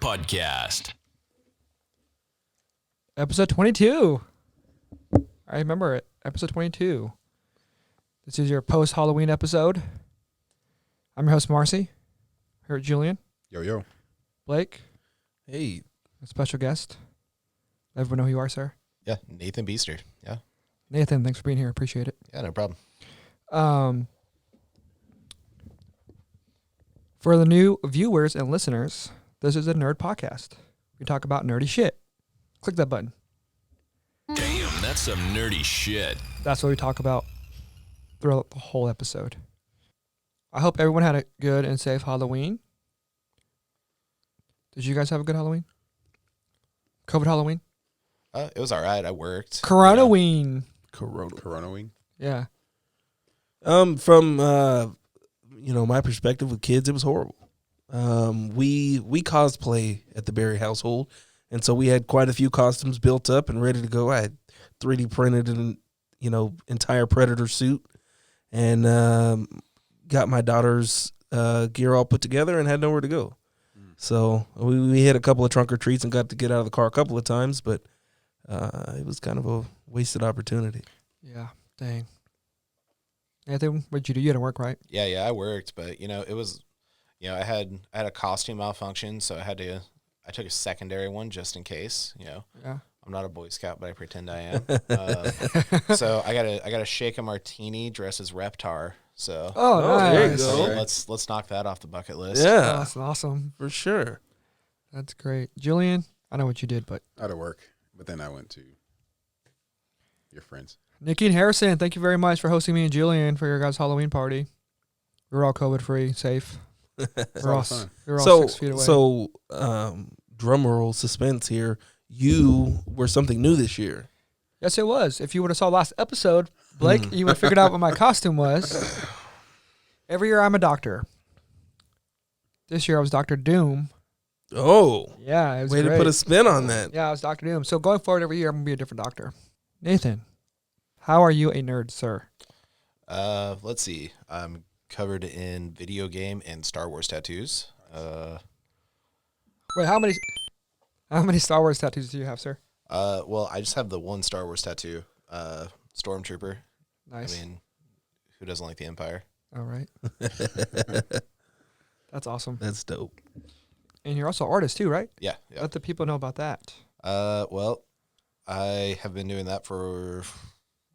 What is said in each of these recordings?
Park Podcast. Episode 22. I remember it. Episode 22. This is your post-Halloween episode. I'm your host, Marcy. Here with Julian. Yo. Blake. Hey. A special guest. Let everyone know who you are, sir. Yeah, Nathan Beester. Yeah. Nathan, thanks for being here. Appreciate it. Yeah, no problem. For the new viewers and listeners, this is a nerd podcast. We talk about nerdy shit. Click that button. Damn, that's some nerdy shit. That's what we talk about throughout the whole episode. I hope everyone had a good and safe Halloween. Did you guys have a good Halloween? COVID Halloween? It was all right. I worked. Coronaween. Coronaween? Yeah. From my perspective with kids, it was horrible. We cosplay at the Berry household, and so we had quite a few costumes built up and ready to go. I had 3D printed an entire Predator suit, and got my daughter's gear all put together and had nowhere to go. So we hit a couple of trunk or treats and got to get out of the car a couple of times, but it was kind of a wasted opportunity. Yeah, dang. Nathan, what'd you do? You had to work, right? Yeah, I worked, but it was, I had a costume malfunction, so I took a secondary one just in case. Yeah. I'm not a Boy Scout, but I pretend I am. So I gotta shake a martini dressed as Reptar. So nice. There you go. Let's knock that off the bucket list. Yeah, That's awesome. for sure. That's great. Julian, I know what you did, but Out of work, but then I went to your friends. Nikki and Harrison, thank you very much for hosting me and Julian for your guys' Halloween party. We were all COVID-free, safe. We're all fun. 6 feet away. So, drum roll suspense here. You were something new this year. Yes, it was. If you would have saw last episode, Blake, you would have figured out what my costume was. Every year I'm a doctor. This year I was Dr. Doom. Oh, Yeah, it was way great. to put a spin on that. Yeah, I was Dr. Doom. So going forward every year, I'm going to be a different doctor. Nathan, how are you a nerd, sir? Let's see. I'm covered in video game and Star Wars tattoos. Wait, how many Star Wars tattoos do you have, sir? Well, I just have the one Star Wars tattoo. Stormtrooper. Nice. I mean, who doesn't like the Empire? All right. That's awesome. That's dope. And you're also an artist too, right? Yeah. Let the people know about that. Well, I have been doing that for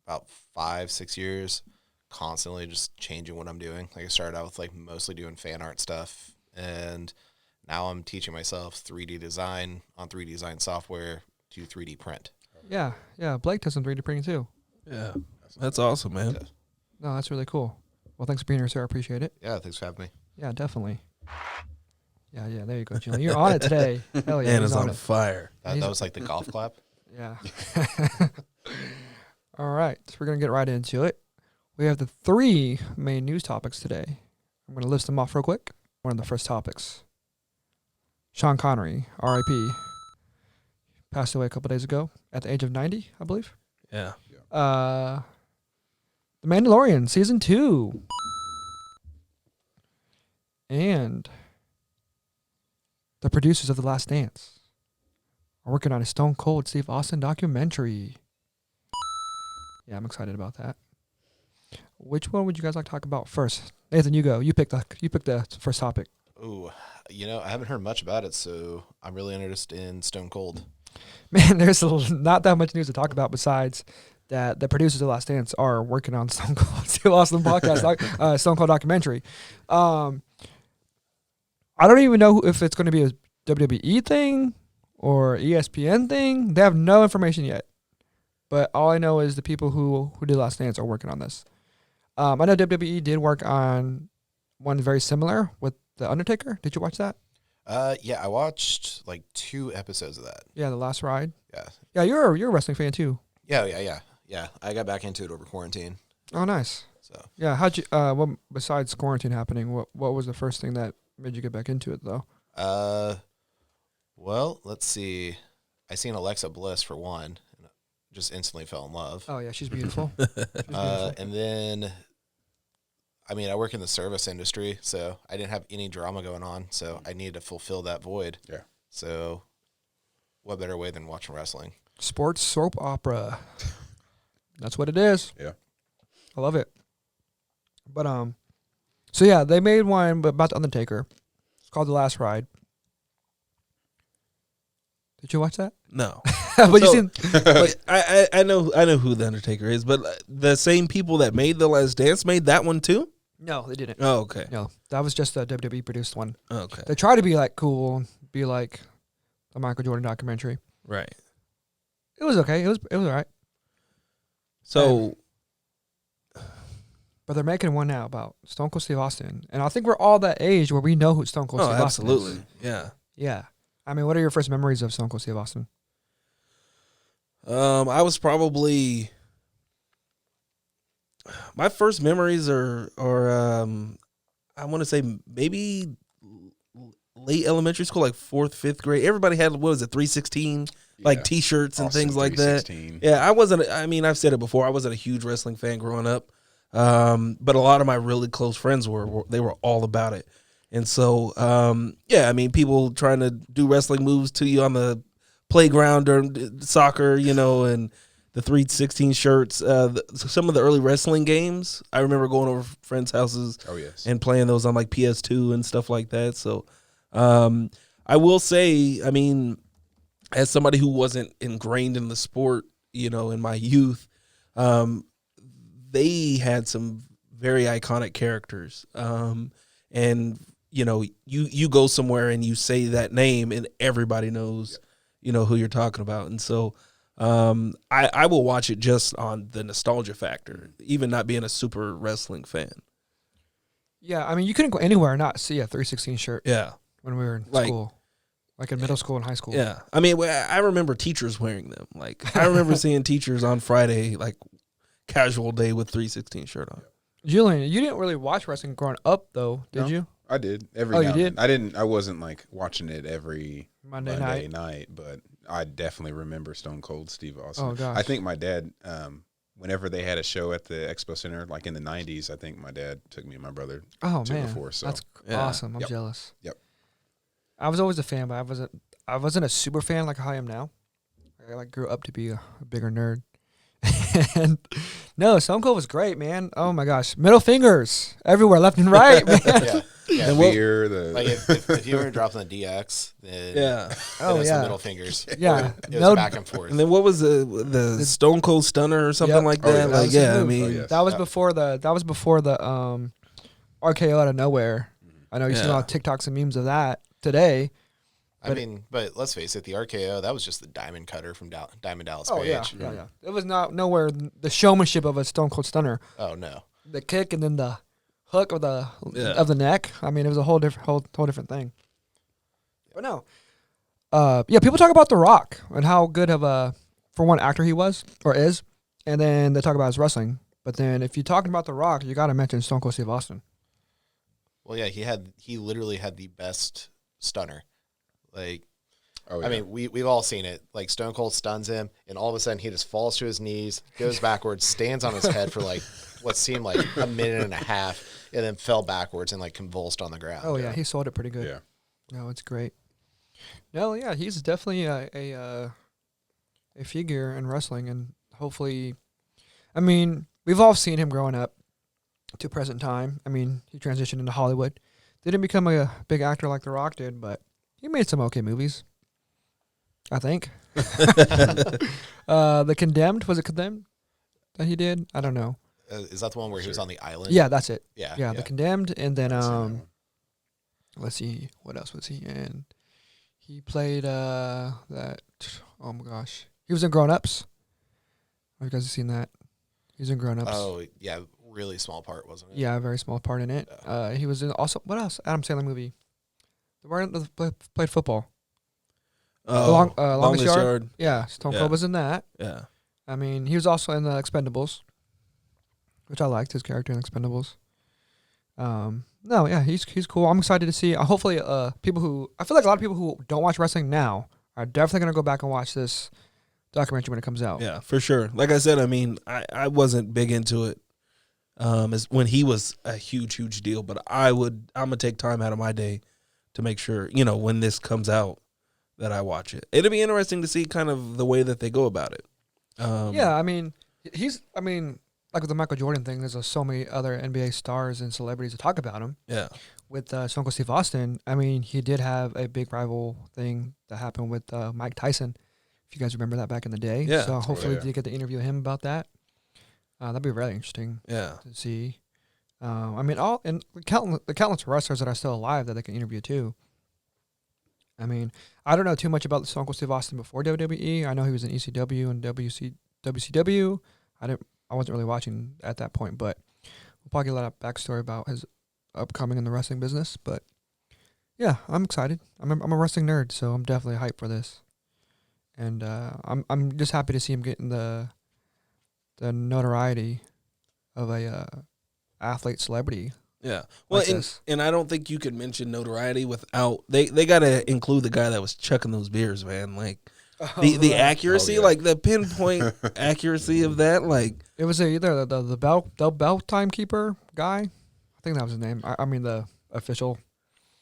about 5-6 years, constantly just changing what I'm doing. Like I started out with mostly doing fan art stuff, and now I'm teaching myself 3D design on 3D design software to 3D print. Yeah. Blake does some 3D printing too. Yeah, that's awesome, man. Yeah. No, that's really cool. Well, thanks for being here, sir. I appreciate it. Yeah, thanks for having me. Yeah, definitely. Yeah, there you go, Julian. You're on it today. Hell yeah, Man he's is on it. fire. That was like the golf clap. Yeah. All right, so we're going to get right into it. We have the 3 main news topics today. I'm going to list them off real quick. One of the first topics. Sean Connery, R.I.P., passed away a couple days ago at the age of 90, I believe. Yeah. The Mandalorian, Season 2. And the producers of The Last Dance are working on a Stone Cold Steve Austin documentary. Yeah, I'm excited about that. Which one would you guys like to talk about first? Nathan, you go. You pick the first topic. Ooh, I haven't heard much about it, so I'm really interested in Stone Cold. Man, there's not that much news to talk about besides that the producers of Last Dance are working on Stone Cold Steve Austin podcast, Stone Cold documentary. I don't even know if it's going to be a WWE thing or ESPN thing. They have no information yet. But all I know is the people who did Last Dance are working on this. I know WWE did work on one very similar with The Undertaker. Did you watch that? Yeah, I watched 2 episodes of that. Yeah, The Last Ride. Yeah. Yeah, you're a wrestling fan too. Yeah. I got back into it over quarantine. Oh, nice. So Yeah, how'd you? What besides quarantine happening? What was the first thing that made you get back into it though? Well, let's see. I seen Alexa Bliss for one, and just instantly fell in love. Oh yeah, she's beautiful. She's beautiful. And then, I mean, I work in the service industry, so I didn't have any drama going on, so I needed to fulfill that void. Yeah. So, what better way than watching wrestling? Sports soap opera. That's what it is. Yeah. I love it. But so yeah, they made one about the Undertaker. It's called The Last Ride. Did you watch that? No. But you So- seen? But I know who the Undertaker is, but the same people that made The Last Dance made that one too. No, they didn't. Oh, okay. No, that was just a WWE produced one. Okay. They tried to be like cool, be like the Michael Jordan documentary. Right. It was okay. It was alright. So But they're making one now about Stone Cold Steve Austin, and I think we're all that age where we know who Stone Cold oh, Steve Austin is. absolutely. Yeah. Yeah. I mean, what are your first memories of Stone Cold Steve Austin? I was probably my first memories are I want to say maybe late elementary school, like 4th, 5th grade. Everybody had, what was it, 316 like Yeah. T-shirts and Austin things like that. 316. Yeah, I wasn't. I mean, I've said it before. I wasn't a huge wrestling fan growing up, but a lot of my really close friends were. They were all about it, and so yeah. I mean, people trying to do wrestling moves to you on the playground during soccer, and the 316 shirts. Some of the early wrestling games, I remember going over friends' houses Oh yes. and playing those on like PS2 and stuff like that. So I will say, I mean, as somebody who wasn't ingrained in the sport, in my youth, they had some very iconic characters. And you go somewhere and you say that name and everybody knows, who you're talking about. And so I will watch it just on the nostalgia factor, even not being a super wrestling fan. Yeah, I mean, you couldn't go anywhere and not see a 316 shirt Yeah. when we were in Like- school, like in middle school and high school. Yeah. I mean, I remember teachers wearing them. Like, I remember seeing teachers on Friday, like casual day with 316 shirt on. Julian, you didn't really watch wrestling growing up, though, did No. you? I did every. Oh, now you and then. I wasn't like watching it every Monday Monday night. night, but I definitely remember Stone Cold Steve Austin. Oh, gosh. I think my dad, whenever they had a show at the Expo Center, like in the '90s, I think my dad took me and my brother. Oh Two man, before, so. that's Yeah. awesome. I'm Yep. jealous. Yep. I was always a fan, but I wasn't a super fan like how I am now. I like grew up to be a bigger nerd. And no, Stone Cold was great, man. Oh my gosh, middle fingers everywhere, left and right, man. Yeah. Yeah. And what- Beer, the Like if you were dropping the DX, then Yeah. then Oh it was yeah, the middle fingers. yeah. It was No, back and forth. And then what was the Stone Cold Stunner or something Yep. like Oh, that? yeah. Like, That was his yeah, I move. mean, Oh, yes. that was Yeah. before the RKO out of nowhere. I know you see a Yeah. lot of TikToks and memes of that today. I mean, but let's face it, the RKO, that was just the diamond cutter from Diamond Dallas Page. Oh yeah, yeah. It was not nowhere the showmanship of a Stone Cold Stunner. Oh no. The kick and then the hook of the Yeah. of the neck. I mean, it was a whole different thing. But no, yeah. People talk about The Rock and how good of a, for one, actor he was or is, and then they talk about his wrestling. But then if you're talking about The Rock, you got to mention Stone Cold Steve Austin. Well, yeah, he literally had the best stunner. Like, Oh, I mean, we've all seen it. Like Stone Cold stuns him, and all of a sudden he just falls to his knees, goes backwards, stands on his head for like what seemed like a minute and a half, and then fell backwards and like convulsed on the ground. Oh yeah, he sold it pretty good. yeah. No, it's great. No, yeah, he's definitely a figure in wrestling, and hopefully, I mean, we've all seen him growing up to present time. I mean, he transitioned into Hollywood, didn't become a big actor like The Rock did, but he made some okay movies, I think. The Condemned, was it Condemned that he did? I don't know. Is that the one where he was on the island? Yeah, that's it. Yeah. Yeah, The Condemned, and then I've seen that one. let's see, what else was he in? He played that. Oh my gosh, he was in Grown Ups. Have you guys seen that? He was in Grown Ups. Oh yeah, really small part, wasn't it? Yeah, a very small part in it. He was in also, what else? Adam Sandler movie. The one that played football. Longest Yard. Yeah, Stone Cold Yeah. was in that. Yeah. I mean, he was also in the Expendables, which I liked his character in Expendables. No, yeah, he's cool. I'm excited to see. Hopefully, people who, I feel like a lot of people who don't watch wrestling now are definitely gonna go back and watch this documentary when it comes out. Yeah, for sure. Like I said, I mean, I wasn't big into it as when he was a huge deal, but I'm gonna take time out of my day to make sure, when this comes out, that I watch it. It'll be interesting to see kind of the way that they go about it. Yeah, I mean, like with the Michael Jordan thing, there's so many other NBA stars and celebrities to talk about him. Yeah. With Stone Cold Steve Austin, I mean, he did have a big rival thing that happened with Mike Tyson. If you guys remember that back in the day. Yeah. So hopefully yeah. you get to interview him about that. That'd be really interesting Yeah. to see. I mean, the countless wrestlers that are still alive that they can interview too. I mean, I don't know too much about Stone Cold Steve Austin before WWE. I know he was in ECW and WCW. I wasn't really watching at that point, but we'll probably get a lot of backstory about his upcoming in the wrestling business. But yeah, I'm excited. I'm a wrestling nerd, so I'm definitely hyped for this. And I'm just happy to see him getting the notoriety of a athlete celebrity. Yeah. Well, like this. and I don't think you could mention notoriety without they got to include the guy that was chucking those beers, man. Like the accuracy, yeah. like the pinpoint accuracy of that, like It was either the bell timekeeper guy. I think that was his name. I mean the official.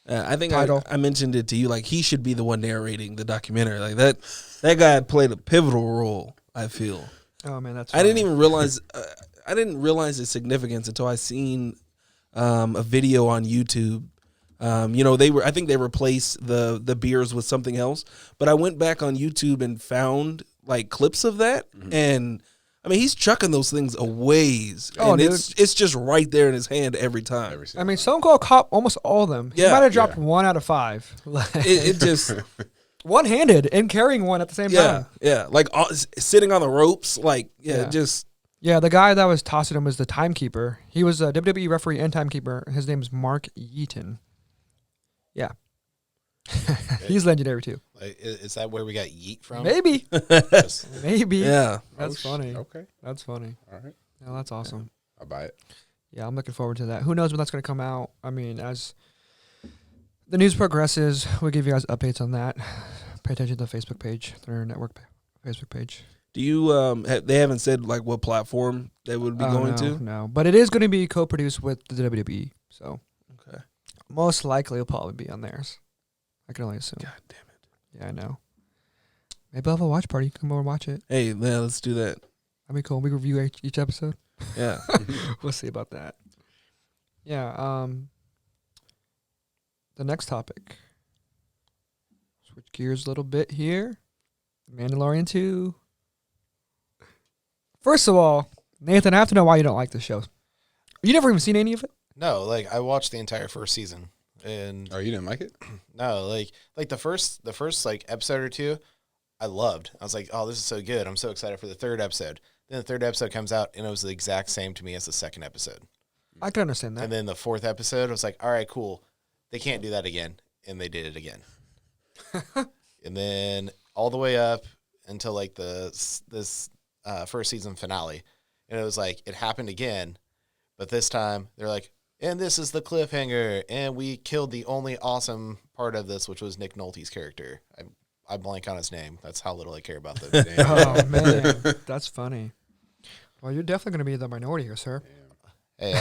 I think Title. I mentioned it to you. Like he should be the one narrating the documentary. Like that guy played a pivotal role. I feel. Oh man, that's. I didn't even realize. I didn't realize its significance until I seen a video on YouTube. I think they replaced the beers with something else. But I went back on YouTube and found like clips of that, and I mean he's chucking those things a ways, and dude. it's just right there in his hand every time. I mean, Stone Cold caught almost all of them. He Yeah. might have dropped 1 out of 5. It just One-handed and carrying one at the same time. yeah, like sitting on the ropes, like Yeah. just Yeah, the guy that was tossing him was the timekeeper. He was a WWE referee and timekeeper. His name is Mark Yeaton. Yeah. He's legendary too. Like, is that where we got yeet from? Maybe. Yes. Maybe. yeah. That's funny. Okay. That's funny. All right. Yeah, that's awesome. I'll buy it. Yeah, I'm looking forward to that. Who knows when that's going to come out? I mean, as the news progresses, we'll give you guys updates on that. Pay attention to the Facebook page, their network Facebook page. Do you they haven't said like what platform they would be going to? No, but it is going to be co-produced with the WWE, so Okay. most likely it'll probably be on theirs. I can only assume. God damn it. Yeah, I know. Maybe I'll have a watch party. Come over and watch it. Hey, yeah, let's do that. That'd be cool. We review each episode. Yeah. We'll see about that. Yeah. The next topic. Switch gears a little bit here. Mandalorian 2. First of all, Nathan, I have to know why you don't like this show. You never even seen any of it? No, like I watched the entire first season, and Oh, you didn't like it? no, like the first like episode or two, I loved. I was like, oh, this is so good. I'm so excited for the third episode. Then the third episode comes out, and it was the exact same to me as the second episode. I can understand that. And then the fourth episode, I was like, all right, cool. They can't do that again, and they did it again. And then all the way up until like this first season finale, and it was like it happened again, but this time they're like, and this is the cliffhanger, and we killed the only awesome part of this, which was Nick Nolte's character. I blank on his name. That's how little I care about the name. Oh, man. That's funny. Well, you're definitely going to be the minority here, sir. Hey,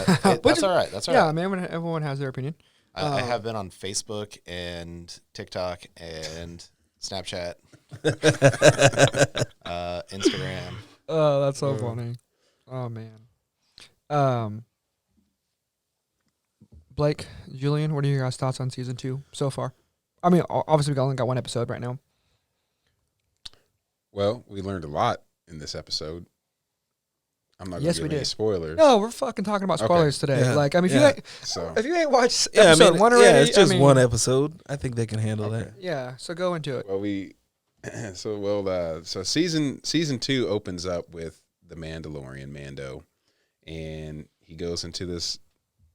that's all right. That's all Yeah, right. man, everyone has their opinion. I have been on Facebook and TikTok and Snapchat, Instagram. Oh, that's so funny. Oh, man. Blake, Julian, what are your guys' thoughts on season 2 so far? I mean, obviously we only got one episode right now. Well, we learned a lot in this episode. I'm not going Yes, to we give any did. spoilers. No, we're fucking talking about Okay. spoilers today. Yeah. Like, I mean, Yeah. So if you ain't watched Yeah, episode 1 already, yeah, it's just I mean, one episode. I think they can handle Okay. that. Yeah, so go into it. well, so season 2 opens up with the Mandalorian Mando, and he goes into this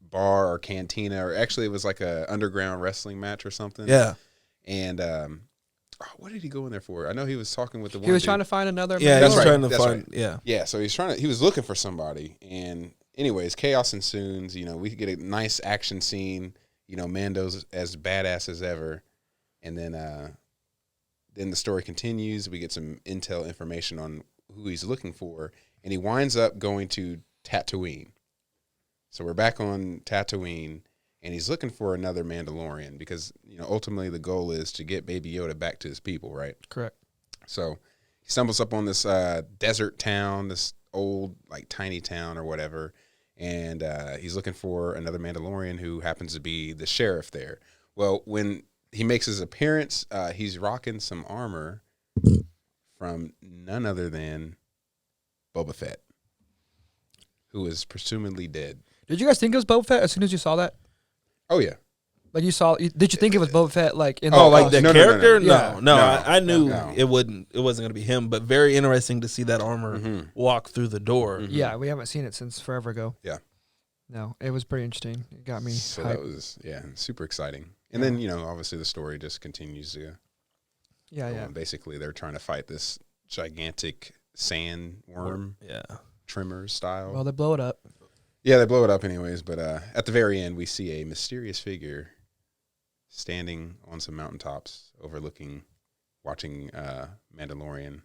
bar or cantina, or actually it was like a underground wrestling match or something. Yeah. And what did he go in there for? I know he was talking with the one. He was dude. trying to find another. Yeah, That's he's right, trying to that's find right. yeah. Yeah, so he was looking for somebody, and anyways, chaos ensues. You know, we get a nice action scene. You know, Mando's as badass as ever, and then the story continues. We get some intel information on who he's looking for, and he winds up going to Tatooine. So we're back on Tatooine, and he's looking for another Mandalorian because ultimately the goal is to get Baby Yoda back to his people, right? Correct. So he stumbles up on this desert town, this old tiny town or whatever, and he's looking for another Mandalorian who happens to be the sheriff there. Well, when he makes his appearance, he's rocking some armor from none other than Boba Fett, who is presumably dead. Did you guys think it was Boba Fett as soon as you saw that? Oh yeah. Like did you think it was Boba Fett? Like in Oh, the like the no, character? Yeah. No. No. I knew No. it wasn't going to be him, but very interesting to see that armor walk through the door. Yeah, we haven't seen it since forever ago. Yeah. No, it was pretty interesting. It got me So hyped. that was super exciting. And then obviously the story just continues to Yeah, go yeah. on. Basically, they're trying to fight this gigantic sandworm Yeah. trimmer style. Well, they blow it up. Yeah, they blow it up anyways. But at the very end, we see a mysterious figure standing on some mountaintops, watching Mandalorian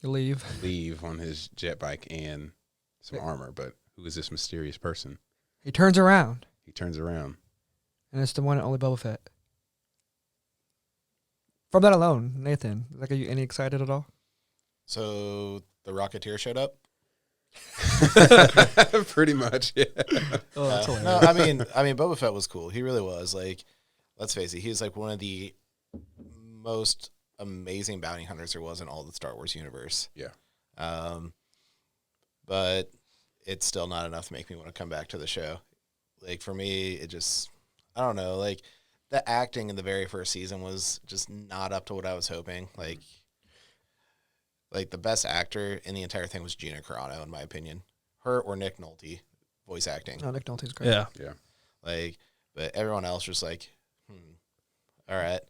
You leave. leave on his jet bike and some armor. But who is this mysterious person? He turns around, He turns around. and it's the one and only Boba Fett. From that alone, Nathan, are you any excited at all? So the Rocketeer showed up. Pretty much, yeah. Oh, that's No, hilarious. I mean, Boba Fett was cool. He really was. Like, let's face it, he was like one of the most amazing bounty hunters there was in all the Star Wars universe. Yeah. But it's still not enough to make me want to come back to the show. Like, for me, it just, I don't know. Like, the acting in the very first season was just not up to what I was hoping. Like the best actor in the entire thing was Gina Carano, in my opinion. Her or Nick Nolte, voice acting. Oh, Nick Nolte's great. Yeah. Yeah. Like, but everyone else was like, all right.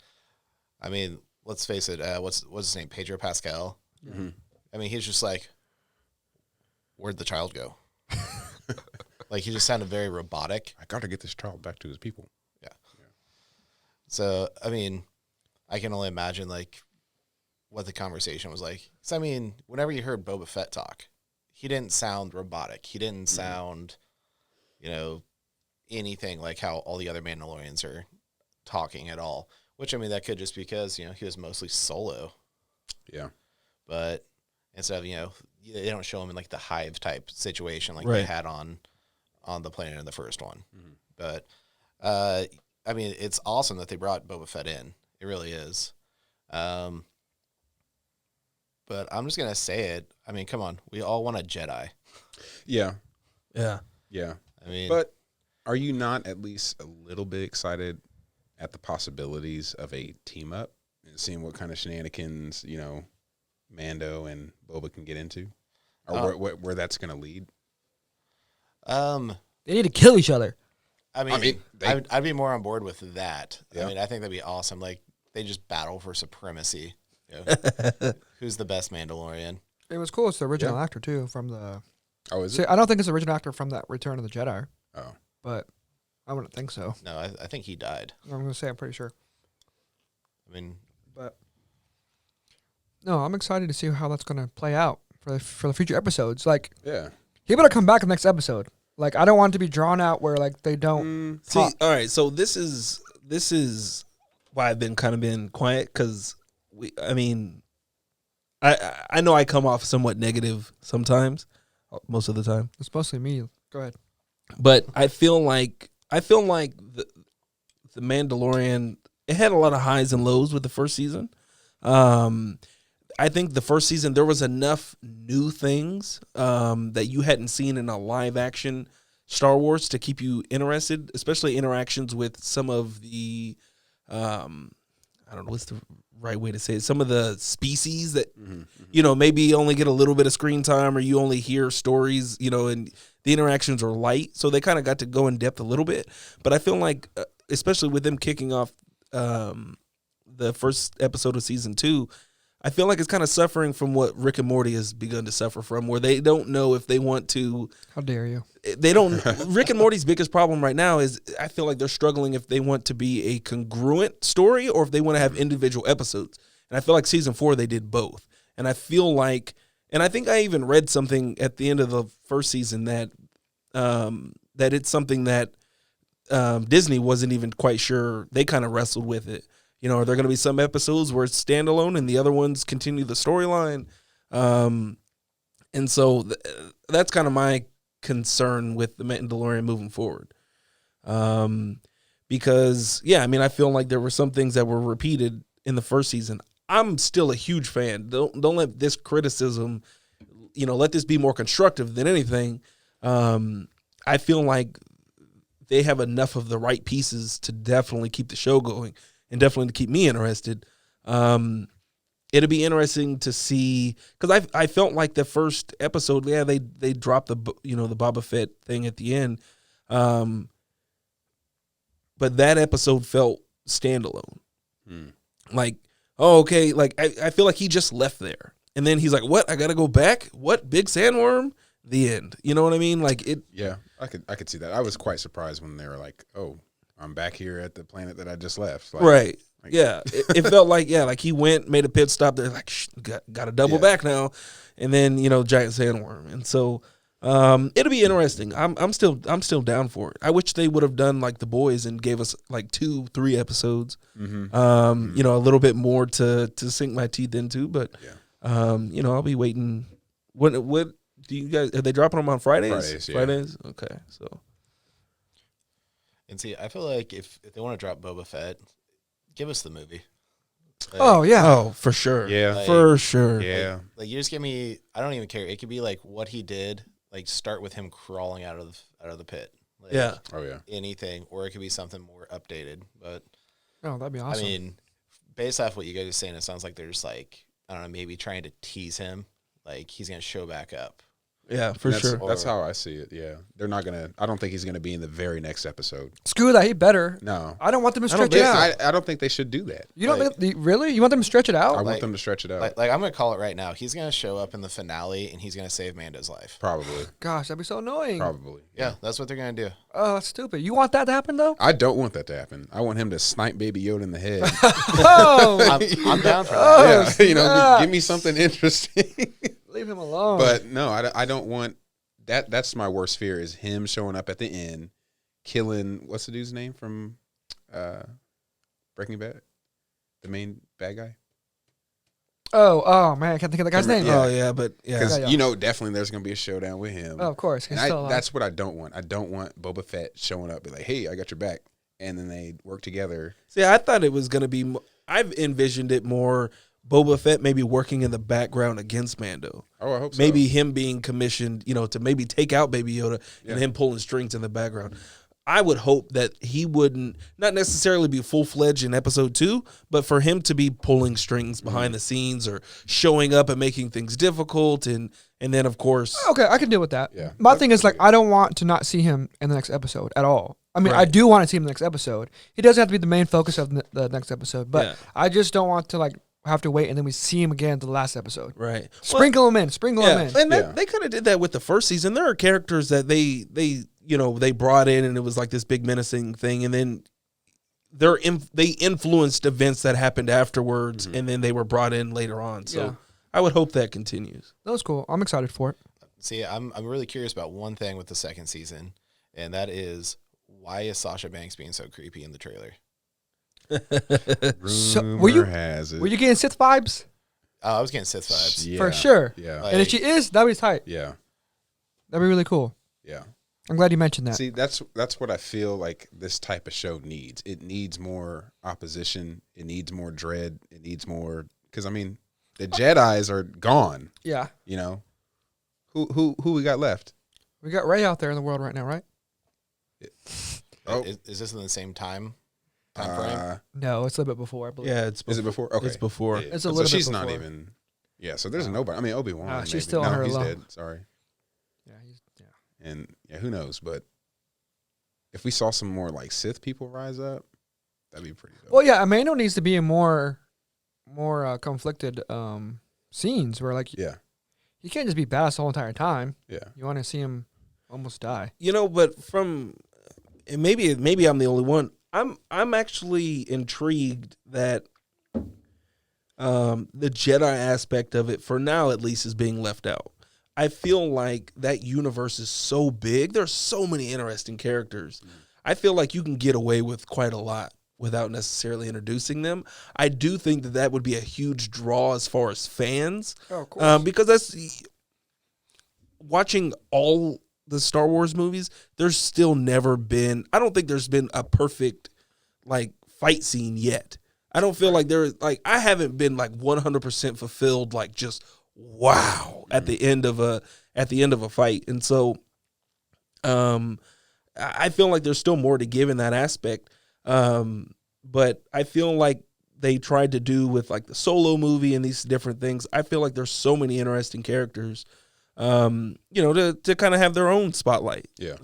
I mean, let's face it. What's his name? Pedro Pascal. Mm-hmm. I mean, he's just like, where'd the child go? Like, he just sounded very robotic. I got to get this child back to his people. So, I mean, I can only imagine, like, what the conversation was like. So, I mean, whenever you heard Boba Fett talk, he didn't sound robotic. He didn't sound, anything like how all the other Mandalorians are talking at all. Which, I mean, that could just because, he was mostly solo. Yeah. But instead of, they don't show him in, like, the hive type situation like Right. they had on the planet in the first one. Mm-hmm. But, I mean, it's awesome that they brought Boba Fett in. It really is. But I'm just going to say it. I mean, come on. We all want a Jedi. Yeah. Yeah. Yeah. I mean, But are you not at least a little bit excited at the possibilities of a team up and seeing what kind of shenanigans, Mando and Boba can get into? Or where that's going to lead? They need to kill each other. I mean, they- I'd be more on board with that. Yeah. I mean, I think that'd be awesome. Like, they just battle for supremacy. Who's the best Mandalorian? It was cool. It's the original Yeah. actor, too, from the... Oh, is See, it? I don't think it's the original actor from that Return of the Jedi, Oh. but I wouldn't think so. No, I think he died. I'm going to say I'm pretty sure. I mean, But no, I'm excited to see how that's going to play out for the future episodes. Like, Yeah. he better come back in the next episode. Like, I don't want it to be drawn out where, like, they don't... See, talk. all right. So this is why I've been kind of been quiet because I know I come off somewhat negative sometimes, most of the time, It's mostly me. Go ahead. but I feel like the Mandalorian, it had a lot of highs and lows with the first season. I think the first season there was enough new things that you hadn't seen in a live action Star Wars to keep you interested, especially interactions with some of the I don't know what's the right way to say it. Some of the species that maybe only get a little bit of screen time, or you only hear stories, and the interactions are light, so they kind of got to go in depth a little bit. But I feel like, especially with them kicking off the first episode of season 2, I feel like it's kind of suffering from what Rick and Morty has begun to suffer from, where they don't know if they want to. How dare you? They don't. Rick and Morty's biggest problem right now is I feel like they're struggling if they want to be a congruent story or if they want to have individual episodes. And I feel like season 4 they did both. And I feel like, and I think I even read something at the end of the first season that that it's something that Disney wasn't even quite sure. They kind of wrestled with it. You know, are there going to be some episodes where it's standalone and the other ones continue the storyline? And so that's kind of my concern with the Mandalorian moving forward. Because, yeah, I mean, I feel like there were some things that were repeated in the first season. I'm still a huge fan. Don't let this criticism, you know, let this be more constructive than anything. I feel like they have enough of the right pieces to definitely keep the show going and definitely to keep me interested. It'll be interesting to see, because I felt like the first episode, yeah, they dropped the Boba Fett thing at the end, but that episode felt standalone. Like, oh, okay, like I feel like he just left there, and then he's like, "What? I gotta go back? What? Big sandworm?" The end. You know what I mean? Like it. Yeah, I could see that. I was quite surprised when they were like, "Oh, I'm back here at the planet that I just left." Like, Right. Like, Yeah, it felt like like he went, made a pit stop there, like got to double back now, and then giant sandworm, and so it'll be interesting. I'm still down for it. I wish they would have done like The Boys and gave us like 2-3 episodes, a little bit more to sink my teeth into, but I'll be waiting. What do you guys? Are they dropping them on Fridays? Fridays. Okay, so. And see, I feel like if they want to drop Boba Fett, give us the movie. Like, Oh, for sure. Yeah. Like, for sure. Yeah. Like you just give me. I don't even care. It could be like what he did. Like start with him crawling out of the pit. Like, Yeah. Oh yeah. Anything, or it could be something more updated. But Oh, that'd be awesome. I mean, based off what you guys are saying, it sounds like they're just like, I don't know, maybe trying to tease him. Like he's gonna show back up. Yeah, for sure. That's how I see it. Yeah, they're not gonna. I don't think he's gonna be in the very next episode. Screw that. He better. No, I don't want them to stretch it out. I don't think they should do that. You don't like- really? You want them to stretch it out? I want them to stretch it out. Like I'm gonna call it right now. He's gonna show up in the finale and he's gonna save Mando's life. Probably. Gosh, that'd be so annoying. Probably. Yeah, that's what they're gonna do. Oh, that's stupid. You want that to happen though? I don't want that to happen. I want him to snipe Baby Yoda in the head. Oh, I'm down for that. yeah, snap. give me something interesting. leave him alone. But no, I don't want that. That's my worst fear is him showing up at the end, killing what's the dude's name from Breaking Bad, the main bad guy. Oh man, I can't think of the guy's name. Yeah. Oh yeah, but yeah. Because Yeah. Definitely there's gonna be a showdown with him. Oh, of course. He's And still alive. that's what I don't want. I don't want Boba Fett showing up, be like, "Hey, I got your back," and then they work together. See, I thought it was going to be. I've envisioned it more. Boba Fett maybe working in the background against Mando. Oh, I hope so. Maybe him being commissioned, to maybe take out Baby Yoda Yeah. and him pulling strings in the background. I would hope that he wouldn't not necessarily be full-fledged in episode 2, but for him to be pulling strings behind the scenes or showing up and making things difficult and then of course Okay, I can deal with that. Yeah. My thing is like I don't want to not see him in the next episode at all. I mean, I Right. do want to see him in the next episode. He doesn't have to be the main focus of the next episode, but Yeah. I just don't want to like have to wait and then we see him again at the last episode. right. Sprinkle him in. Sprinkle him in. And Yeah. they kind of did that with the first season. There are characters that they brought in, and it was like this big menacing thing, and then they influenced events that happened afterwards, and then they were brought in later on. So Yeah. I would hope that continues. That was cool. I'm excited for it. See, I'm really curious about one thing with the second season, and that is why is Sasha Banks being so creepy in the trailer? Rumor were you- has it. Were you getting Sith vibes? Oh, I was getting Sith vibes. Yeah. For sure. Yeah. Like- And if she is, that'd be tight. Yeah. That'd be really cool. Yeah. I'm glad you mentioned that. See, that's what I feel like this type of show needs. It needs more opposition. It needs more dread. It needs more because I mean, the Jedi's are gone. Yeah. Who we got left? We got Ray out there in the world right now, right? Oh. Is this in the same time frame? No, it's a little bit before, I believe. Yeah, it's Is it before? Okay, It's before. Yeah. It's a So little bit she's not before. even. Yeah, so there's nobody. I mean, Obi-Wan. she's maybe. still on No, her he's alone. dead. Sorry. Yeah, And who knows? But if we saw some more like Sith people rise up, that'd be pretty dope. Well, yeah, Amando needs to be in more conflicted scenes where like Yeah, he can't just be badass the whole entire time. yeah. You want to see him almost die. But from and maybe I'm the only one. I'm actually intrigued that the Jedi aspect of it, for now at least, is being left out. I feel like that universe is so big. There's so many interesting characters. I feel like you can get away with quite a lot without necessarily introducing them. I do think that would be a huge draw as far as fans. Oh, of course. Because that's watching all the Star Wars movies, there's still never been, I don't think there's been a perfect like fight scene yet. I don't feel like I haven't been like 100% fulfilled, like just wow at the end of a fight. And so I feel like there's still more to give in that aspect. But I feel like they tried to do with like the Solo movie and these different things. I feel like there's so many interesting characters, to kind of have their own spotlight. Yeah.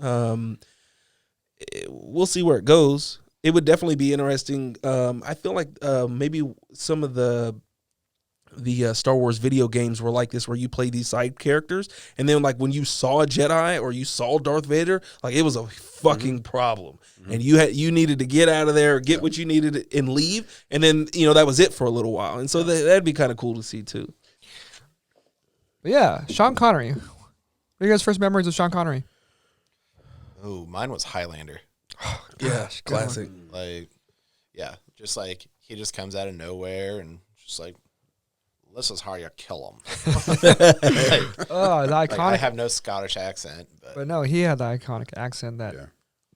We'll see where it goes. It would definitely be interesting. I feel like maybe some of the Star Wars video games were like this, where you play these side characters, and then like when you saw a Jedi or you saw Darth Vader, like it was a fucking problem, and you needed to get out of there, get what you needed, and leave, and then that was it for a little while, and so that'd be kind of cool to see too. But yeah, Sean Connery. What are your guys' first memories of Sean Connery? Oh, mine was Highlander. Gosh, good Classic. one. Like, yeah, just like he just comes out of nowhere and just like, this is how you kill him. Oh, the Like, iconic. I have no Scottish accent, but no, he had the iconic accent that. Yeah.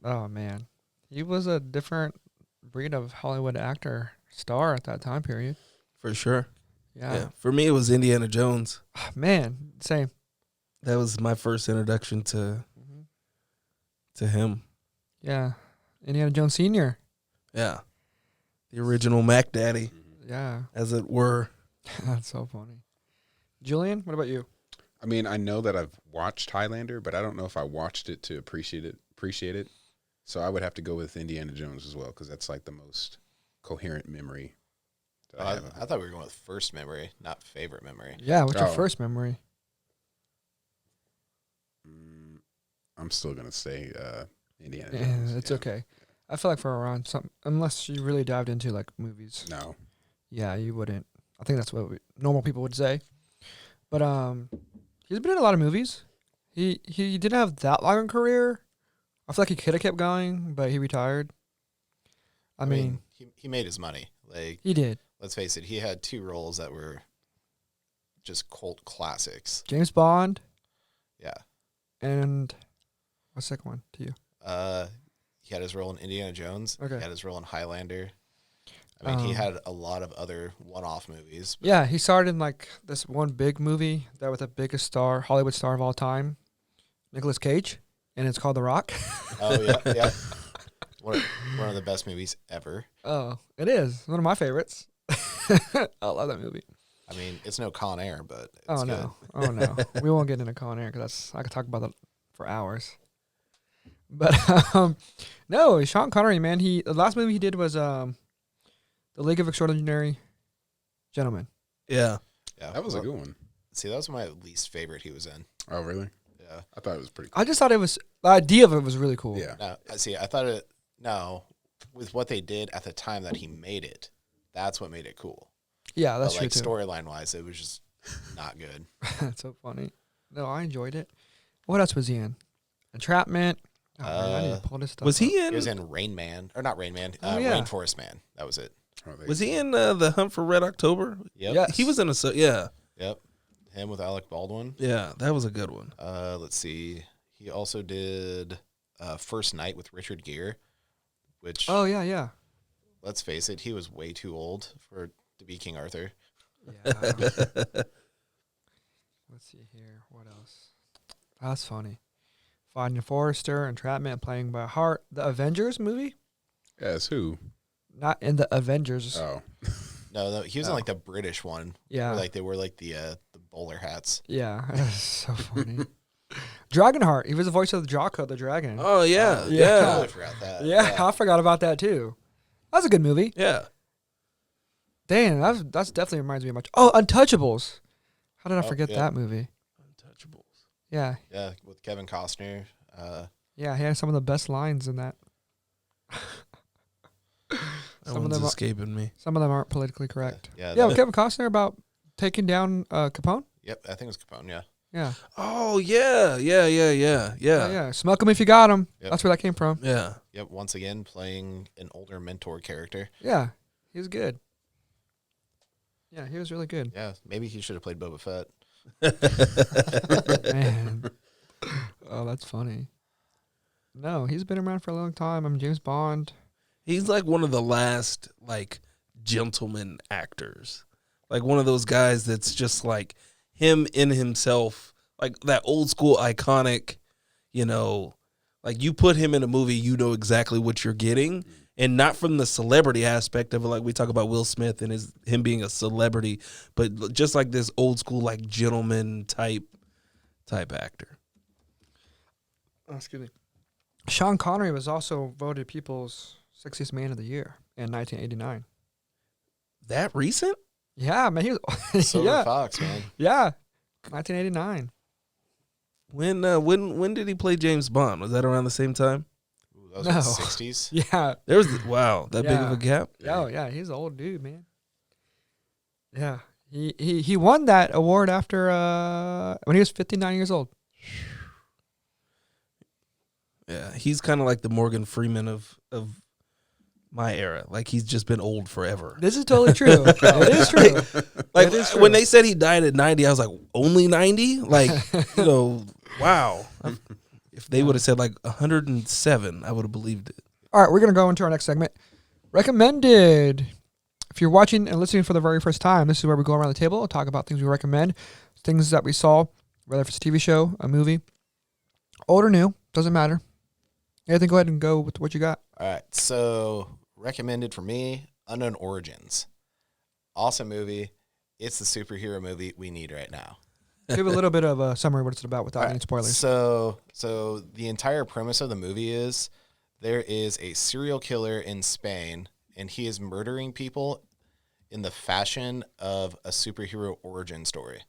Oh man, he was a different breed of Hollywood actor star at that time period. For sure. Yeah. For me, it was Indiana Jones. Man, same. That was my first introduction to him. Yeah, Indiana Jones Sr. Yeah, the original Mac Daddy, Yeah, as it were. that's so funny. Julian, what about you? I mean, I know that I've watched Highlander, but I don't know if I watched it to appreciate it. So I would have to go with Indiana Jones as well, because that's like the most coherent memory that I have. I thought we were going with first memory, not favorite memory. Yeah, what's your Oh. first memory? I'm still gonna say Indiana Yeah, Jones. it's yeah. okay. I feel like for around some, unless you really dived into like movies. No. Yeah, you wouldn't. I think that's what normal people would say. But he's been in a lot of movies. He didn't have that long a career. I feel like he could have kept going, but he retired. I mean, he made his money. Like, he did. let's face it, he had 2 roles that were just cult classics. James Bond Yeah. and what's the second one to you? He had his role in Indiana Jones. Okay. He had his role in Highlander. I mean, he had a lot of other one-off movies. But Yeah, he starred in like this one big movie that was the biggest star, Hollywood star of all time, Nicolas Cage, and it's called The Rock. Oh, yeah, yeah. One of the best movies ever. Oh, it is one of my favorites. I love that movie. I mean, it's no Con Air, but it's Oh good. no! Oh no! We won't get into Con Air because I could talk about that for hours. But no, Sean Connery, man. The last movie he did was The League of Extraordinary Gentlemen. Yeah. Yeah, That was a good one. See, that was my least favorite he was in. Oh, really? Yeah. I thought it was pretty cool. I just thought the idea of it was really cool. Yeah. No, I thought with what they did at the time that he made it, that's what made it cool. Yeah, that's But true like too. storyline wise, it was just not good. That's so funny. No, I enjoyed it. What else was he in? Entrapment. Oh, man, I need to pull this stuff. Was he up. in? He was in Rain Man, or not Rain Man, Oh, yeah. Rainforest Man. That was it. Oh, they- Was he in The Hunt for Red October? Yep. Yes. He was in yeah. Yep. Him with Alec Baldwin. Yeah, that was a good one. Let's see. He also did First Night with Richard Gere, which, Oh yeah, yeah. let's face it, he was way too old to be King Arthur. Yeah. Let's see here. What else? That's funny. Finding Forrester, Entrapment, Playing by Heart, the Avengers movie. Yes, who? Not in the Avengers. Oh. No, he was in Oh. like the British one. Yeah. Where, like they wore like the bowler hats. Yeah, that's so funny. Dragonheart. He was the voice of Draco the dragon. Oh yeah, Yeah. I yeah, totally forgot that. yeah, I forgot about that too. That was a good movie. yeah. Dang, that's definitely reminds me of much. Oh, Untouchables. How did I Oh, forget yeah. that movie? Untouchables. Yeah, Yeah, with Kevin Costner. yeah, he had some of the best lines in that. That Some of one's them are- escaping me. Some of them aren't politically correct. Yeah. Yeah, that- with Kevin Costner about taking down Capone. Yep, I think it was Capone. Yeah. Yeah. Oh yeah. Yeah. Smoke him if you got him. Yep. That's where that came from. Yeah. Yep. Once again, playing an older mentor character. Yeah. He was good. Yeah, he was really good. Yeah. Maybe he should have played Boba Fett. Man. Oh, that's funny. No, he's been around for a long time. I'm James Bond. He's like one of the last like gentleman actors. Like one of those guys that's just like him in himself, like that old school iconic, like you put him in a movie, you know exactly what you're getting. And not from the celebrity aspect of it, like we talk about Will Smith and him being a celebrity, but just like this old school, like gentleman type actor. Oh, excuse me. Sean Connery was also voted People's Sexiest Man of the Year in 1989. That recent? Yeah, man. He was. Silver Yeah. Fox, man. Yeah. 1989. When did he play James Bond? Was that around the same time? Ooh, that was No. in the 60s. Yeah. There was that big of Yeah. a gap. Oh, yeah. He's an old dude, man. Yeah. He won that award after when he was 59 years old. Yeah, he's kind of like the Morgan Freeman of my era. Like he's just been old forever. This is totally true. It is true. Like It is true. when they said he died at 90, I was like, only 90? Like, wow. If they would have said like 107, I would have believed it. All right, we're going to go into our next segment. Recommended. If you're watching and listening for the very first time, this is where we go around the table and talk about things we recommend, things that we saw, whether it's a TV show, a movie, old or new, doesn't matter. Anything, go ahead and go with what you got. All right. So, recommended for me, Unknown Origins. Awesome movie. It's the superhero movie we need right now. Give a little bit of a summary of what it's about without All any right, spoilers. So the entire premise of the movie is there is a serial killer in Spain, and he is murdering people in the fashion of a superhero origin story.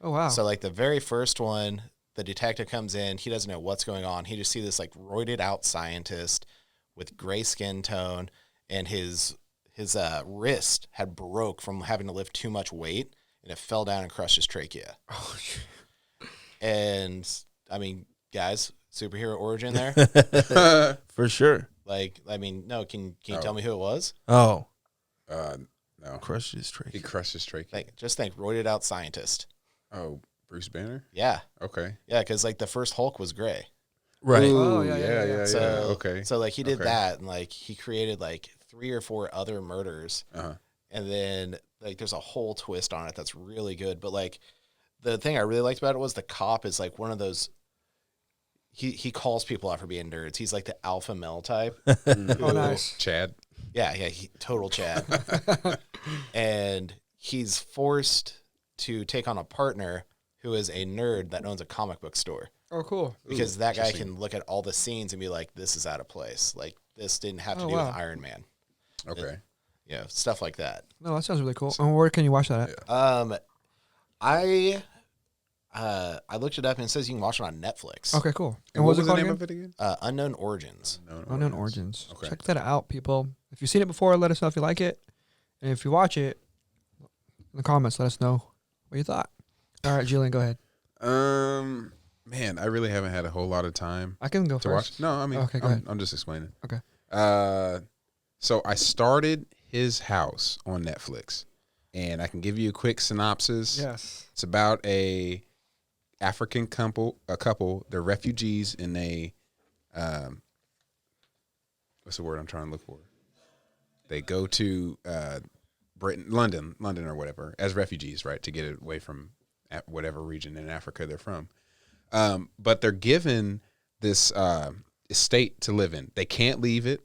Oh, wow. So, like, the very first one, the detective comes in. He doesn't know what's going on. He just sees this, like, roided-out scientist with gray skin tone, and his wrist had broke from having to lift too much weight, and it fell down and crushed his trachea. Oh, shit. And, I mean, guys, superhero origin there? For sure. Like, I mean, no, can you tell me who it was? Oh, No. crushed his trachea. He crushed his trachea. Just think, roided-out scientist. Oh, Bruce Banner? Yeah. Okay. Yeah, because, like, the first Hulk was gray. Right. Ooh, Oh, yeah. So, Okay. So, like, he did Okay. that, and, like, he created, like, 3 or 4 other murders. Uh-huh. And then, like, there's a whole twist on it that's really good. But, like, the thing I really liked about it was the cop is, like, one of those... He calls people out for being nerds. He's, like, the alpha male type. Oh, nice. Chad. Yeah, total Chad. And he's forced to take on a partner who is a nerd that owns a comic book store. Oh, cool. Because that guy interesting. can look at all the scenes and be like, this is out of place. Like, this didn't have to Oh, do wow. with Iron Man. Okay. You know, stuff like that. No, that sounds really cool. And where can you watch that at? I looked it up and it says you can watch it on Netflix. Okay, cool. And what was what it called the name again? of it again? Unknown Origins. Unknown Origins. Okay. Check that out, people. If you've seen it before, let us know if you like it. And if you watch it, in the comments, let us know what you thought. All right, Julian, go ahead. Man, I really haven't had a whole lot of time I can go to first. watch. No, I mean, Okay, go ahead. I'm just explaining. Okay. So I started His House on Netflix, and I can give you a quick synopsis. Yes. It's about a African couple. They're refugees in a what's the word I'm trying to look for? They go to Britain, London or whatever, as refugees, right, to get away from whatever region in Africa they're from. But they're given this estate to live in. They can't leave it,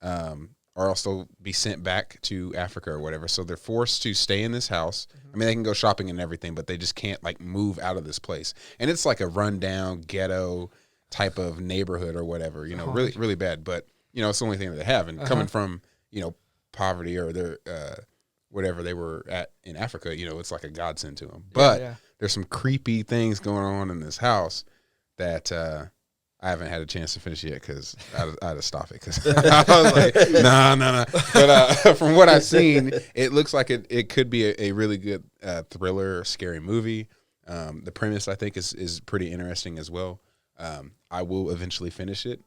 or else they'll be sent back to Africa or whatever. So they're forced to stay in this house. I mean, they can go shopping and everything, but they just can't, like, move out of this place. And it's like a rundown ghetto type of neighborhood or whatever, you know, really, really bad. But, you know, it's the only thing that they have. And coming from, you know, poverty or their whatever they were at in Africa, you know, it's like a godsend to them. But there's some creepy things going on in this house that I haven't had a chance to finish yet because I had to stop it because I was like, no. But from what I've seen, it looks like it could be a really good thriller, scary movie. The premise, I think, is pretty interesting as well. I will eventually finish it.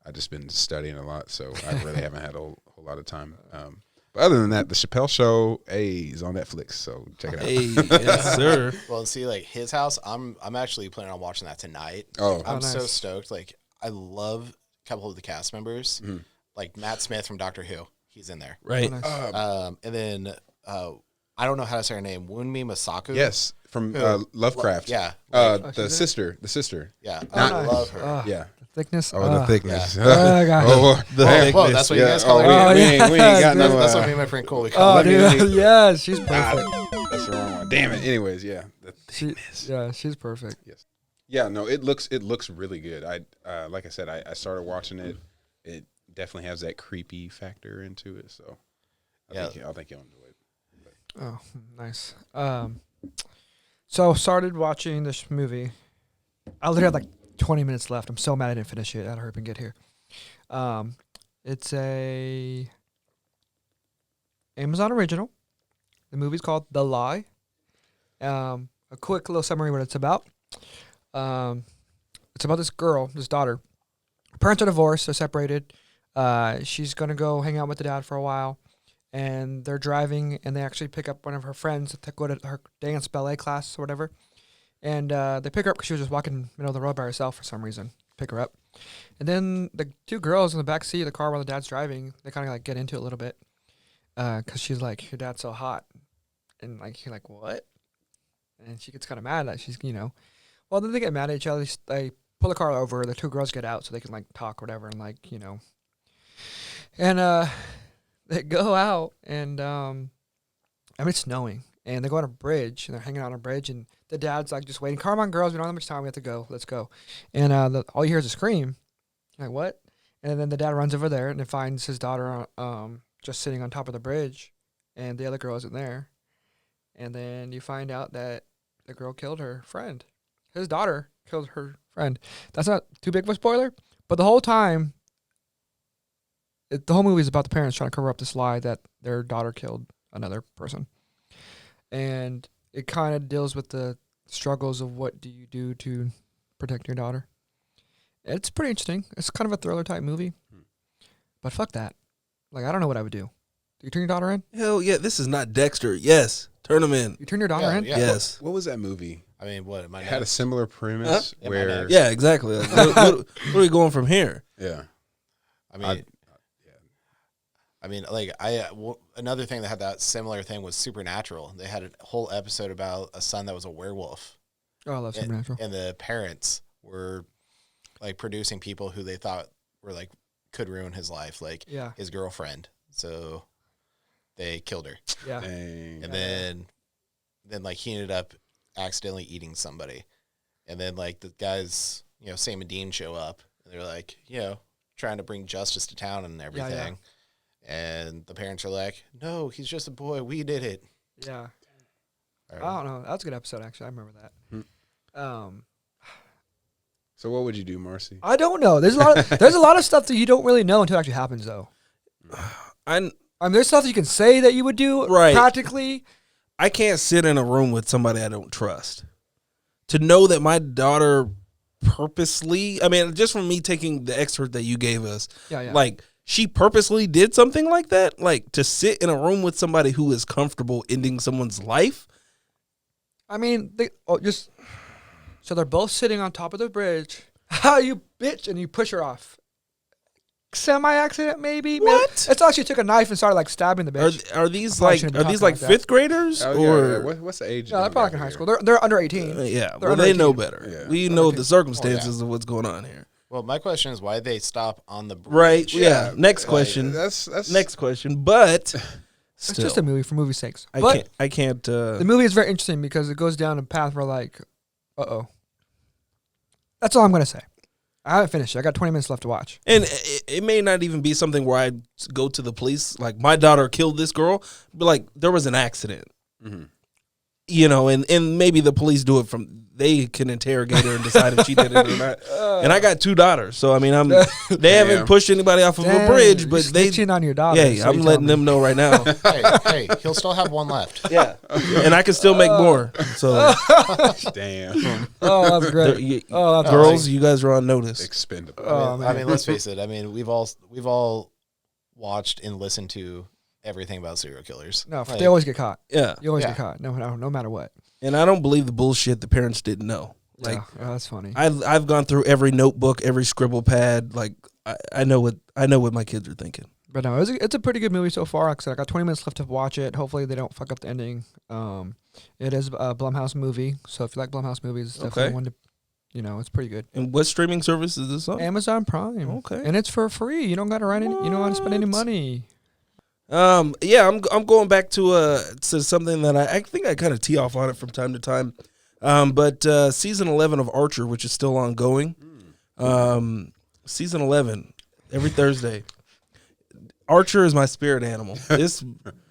I've just been studying a lot, so I really haven't had a whole lot of time. But other than that, the Chappelle Show is on Netflix, so check it out. Hey, yes, sir. Well, see, like his house, I'm actually planning on watching that tonight. Oh. I'm so nice. stoked. Like, I love a couple of the cast members, like Matt Smith from Doctor Who. He's in there. Right. Nice. And then I don't know how to say her name. Wunmi Masaku. Yes, from Lovecraft. Yeah. The sister. Yeah. Oh, I nice. love her. Ah, Yeah. the thickness. Oh, the thickness. Oh, gosh. The Whoa, thickness. that's what you Yeah. guys call Oh, her. we ain't got no. That's what me and my friend Coley call Oh, her. dude. Yeah, she's perfect. That's the wrong one. Damn it. Anyways, yeah. She's perfect. Yeah, no, it looks really good. Like I said, I started watching it. It definitely has that creepy factor into it, so I think you'll enjoy it. Oh, nice. So started watching this movie. I literally had like 20 minutes left. I'm so mad I didn't finish it. I had to hurry up and get here. It's a Amazon original. The movie's called The Lie. A quick little summary of what it's about. It's about this girl, this daughter. Her parents are divorced. They're separated. She's going to go hang out with the dad for a while. And they're driving, and they actually pick up one of her friends to go to her dance ballet class or whatever. And they pick her up because she was just walking in the middle of the road by herself for some reason. Pick her up. And then the two girls in the back seat of the car while the dad's driving, they kind of like get into it a little bit. Because she's like, your dad's so hot. And like, you're like, what? And she gets kind of mad that she's, Well, then they get mad at each other. They pull the car over. The two girls get out so they can like talk or whatever. And like, And they go out and, it's snowing. And they go on a bridge, and they're hanging out on a bridge, and the dad's like just waiting. Come on, girls, we don't have much time. We have to go. Let's go. And all you hear is a scream. You're like, what? And then the dad runs over there, and it finds his daughter just sitting on top of the bridge, and the other girl isn't there. And then you find out that the girl killed her friend. His daughter killed her friend. That's not too big of a spoiler, but the whole time, the whole movie is about the parents trying to cover up this lie that their daughter killed another person. And it kind of deals with the struggles of what do you do to protect your daughter. It's pretty interesting. It's kind of a thriller type movie. But fuck that. Like, I don't know what I would do. Do you turn your daughter in? Hell yeah, this is not Dexter. Yes, turn him in. You turn your daughter in? Yeah. Yes. What was that movie? I mean, what? Am I It had a similar premise Am I where next? Yeah, exactly. Like, what are we going from here? yeah. I mean, like another thing that had that similar thing was Supernatural. They had a whole episode about a son that was a werewolf. Oh, I love Supernatural. And the parents were like producing people who they thought were like could ruin his life, like Yeah. his girlfriend. So they killed her. Yeah. Dang. And then like he ended up accidentally eating somebody. And then like the guys, Sam and Dean show up, and they're like, trying to bring justice to town and everything. Yeah. And the parents are like, no, he's just a boy. We did it. Yeah. All I right. don't know. That was a good episode, actually. I remember that. So what would you do, Marcy? I don't know. There's a lot of stuff that you don't really know until it actually happens, though. There's stuff that you can say that you would do Right. practically. I can't sit in a room with somebody I don't trust. To know that my daughter purposely, just from me taking the excerpt that you gave us, Yeah. like she purposely did something like that, like to sit in a room with somebody who is comfortable ending someone's life. So they're both sitting on top of the bridge. How you bitch, and you push her off. Semi-accident, maybe. What? It's like she took a knife and started like stabbing the bitch. Are these I probably like shouldn't be talking like like that. fifth graders Oh, or yeah. What's the age? No, they're probably in demographic high here? school. They're under 18. yeah? They're Well, under they 18. know better. Yeah. We know the circumstances of what's going on here. Well, my question is why they stop on the bridge. Right? Yeah. Next Like, question. That's Next question. But It's still, just a movie for movie's sakes. I But can't. the movie is very interesting because it goes down a path where like, uh-oh. That's all I'm going to say. I haven't finished it. I got 20 minutes left to watch. And it may not even be something where I go to the police, like my daughter killed this girl, but like there was an accident. Mhm. and maybe the police do it they can interrogate her and decide if she did it or not. And I got 2 daughters, so I mean, they haven't pushed anybody off of a bridge, but they snitching on your daughter. Yeah, I'm letting them know right now. hey, he'll still have one left. Yeah, and I can still make more. So Damn. Oh, that's great. That's girls, you guys are on notice. Expendable. I mean, let's face it. I mean, we've all watched and listened to everything about serial killers. No, they always get caught. Yeah, You always get caught. No matter what. and I don't believe the bullshit the parents didn't know. Like, that's funny. I've gone through every notebook, every scribble pad. Like, I know what my kids are thinking. But no, it's a pretty good movie so far. Like I said, I got 20 minutes left to watch it. Hopefully they don't fuck up the ending. It is a Blumhouse movie, so if you like Blumhouse movies, it's definitely one to, it's pretty good. And what streaming service is this on? Amazon Prime. Okay. And it's for free. You don't got to you don't got to spend any money. Yeah, I'm going back to something that I think I kind of tee off on it from time to time. But season 11 of Archer, which is still ongoing. Season 11 every Thursday. Archer is my spirit animal.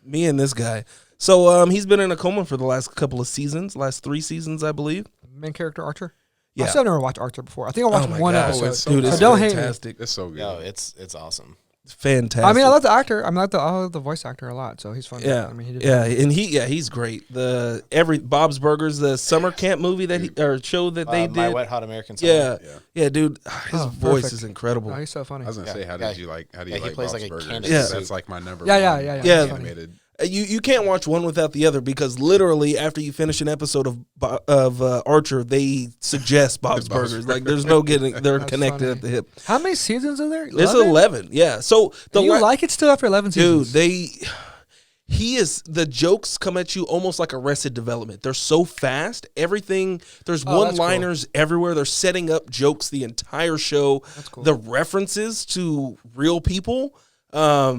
Me and this guy. So he's been in a coma for the last couple of seasons, last 3 seasons, I believe. Main character Archer. Yeah. I still never watched Archer before. I think I watched one God. episode. it's so Dude, good. it's don't hate me. fantastic. It's so good. No, it's awesome. It's fantastic. I mean, I like the actor. I like the voice actor a lot, so he's fun. Yeah, I mean, he did and he's great. Bob's Burgers, the summer camp movie or show that they did. My Wet Hot American Summer. Yeah, dude, his voice perfect. is incredible. Oh, he's so funny. I was gonna say, how do you like he Bob's plays like a Burgers? Candace Yeah. That's like my number Yeah, one. yeah. Animated. You can't watch one without the other because literally after you finish an episode of Archer, they suggest Bob's Burgers. Like there's no getting, they're That's connected funny. at the hip. How many seasons are there? There's 11, yeah. So Do you like it still after 11 dude, seasons? the jokes come at you almost like Arrested Development. They're so fast. Everything, there's one-liners everywhere. They're setting up jokes the entire show. That's cool. The references to real people, they're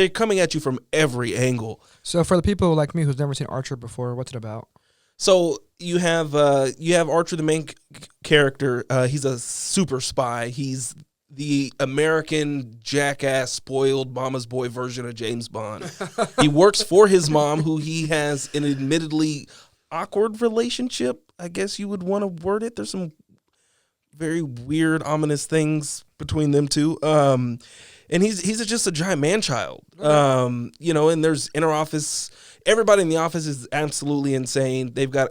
coming at you from every angle. So for the people like me who's never seen Archer before, what's it about? So you have Archer, the main character. He's a super spy. He's the American jackass, spoiled mama's boy version of James Bond. He works for his mom, who he has an admittedly awkward relationship, I guess you would want to word it. There's some very weird, ominous things between them two. And he's just a giant man-child. And there's inter-office. Everybody in the office is absolutely insane. They've got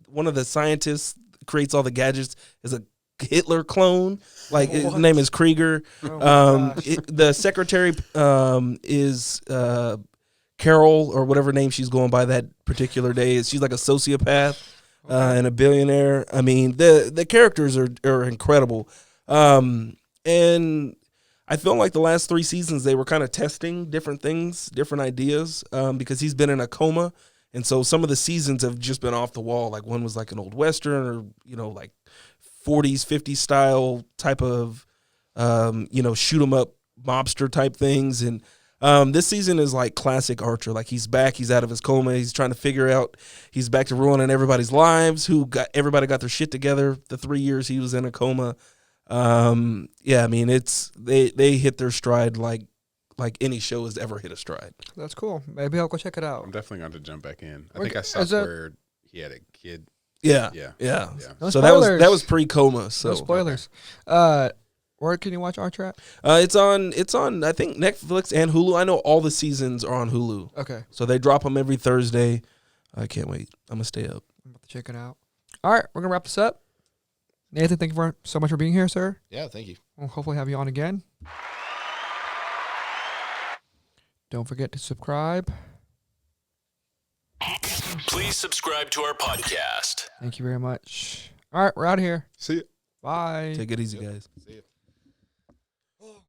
one of the scientists creates all the gadgets is a Hitler clone. Like his name is Krieger. The secretary is Carol or whatever name she's going by that particular day. She's like a sociopath and a billionaire. I mean, the characters are incredible. And I feel like the last 3 seasons they were kind of testing different things, different ideas, because he's been in a coma. And so some of the seasons have just been off the wall. Like one was like an old Western or, like 40s, 50s style type of, shoot 'em up mobster type things. And this season is like classic Archer. Like he's back. He's out of his coma. He's trying to figure out. He's back to ruining everybody's lives. Everybody got their shit together the 3 years he was in a coma. I mean, they hit their stride like any show has ever hit a stride. That's cool. Maybe I'll go check it out. I'm definitely going to jump back in. I Okay, think I saw is that- where he had a kid. Yeah. Yeah. No So spoilers. that was pre-coma. So No spoilers. Where can you watch Archer at? It's on I think Netflix and Hulu. I know all the seasons are on Hulu. Okay. So they drop them every Thursday. I can't wait. I'm gonna stay up. I'm about to check it out. All right, we're gonna wrap this up. Nathan, thank you so much for being here, sir. Yeah, thank you. We'll hopefully have you on again. Don't forget to subscribe. Please subscribe to our podcast. Thank you very much. All right, we're out of here. See ya. Bye. Take it easy, guys. See you.